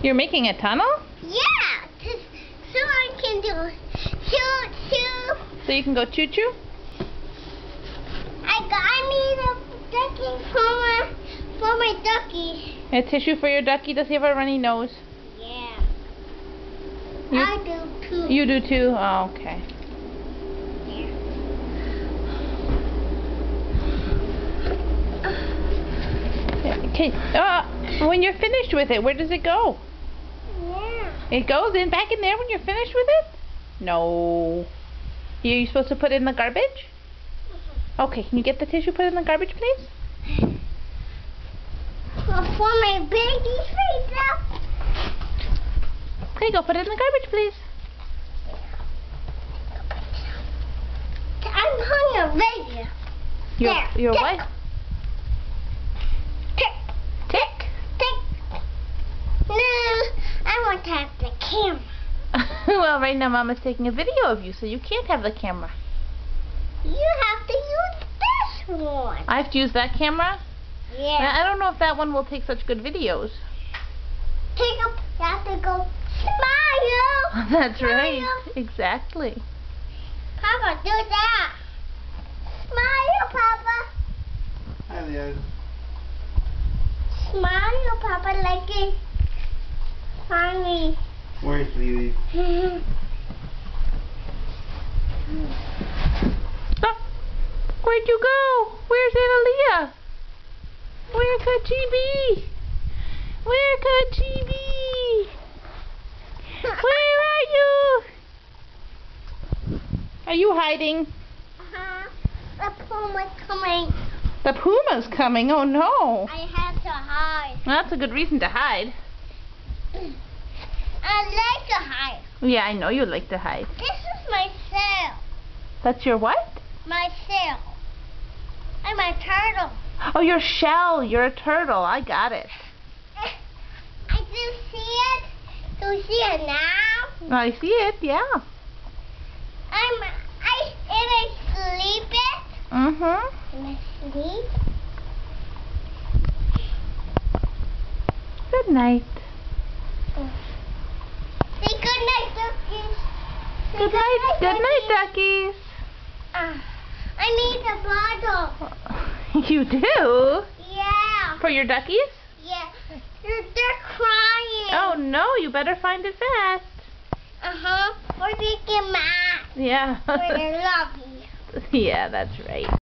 You're making a tunnel? Yeah, so I can do choo choo. So you can go choo choo? I need a ducky for my ducky. A tissue for your ducky? Does he have a runny nose? Yeah. You, I do too. You do too? Oh, okay. When you're finished with it, where does it go? Yeah. It goes back in there when you're finished with it? No. You're supposed to put it in the garbage? Okay, can you get the tissue put in the garbage, please? For my baby face up. Okay, go put it in the garbage, please. I'm putting a radio. Your what? Tick. No, I want to have the camera. Well, right now Mama's taking a video of you, so you can't have the camera. You have to use this one. I have to use that camera? Yeah. I don't know if that one will take such good videos. You have to go smile. That's Smile. right. Exactly. Papa, do that. Smile, Papa. Hi, Leo. Smile, Papa, like it. Funny. Where's Lily? Oh, where'd you go? Where's Analia? Where could she be? Where could she be? Where are you? Are you hiding? The puma's coming. The puma's coming. Oh no. I have to hide. That's a good reason to hide. I like to hide. Yeah, I know you like to hide. This is my cell. That's your what? My cell. I'm a turtle. Oh, your shell. You're a turtle. I got it. I do see it. Do you see it now? I see it, yeah. And I sleep it. Mm-hmm. And I sleep. Good night. Say good night, duckies. Say Good night. Good night, duckies. I need a bottle. You do? Yeah. For your duckies? Yeah. They're crying. Oh no, you better find it fast. Uh-huh. Or they get mad. Yeah. Or they love you. Yeah, that's right.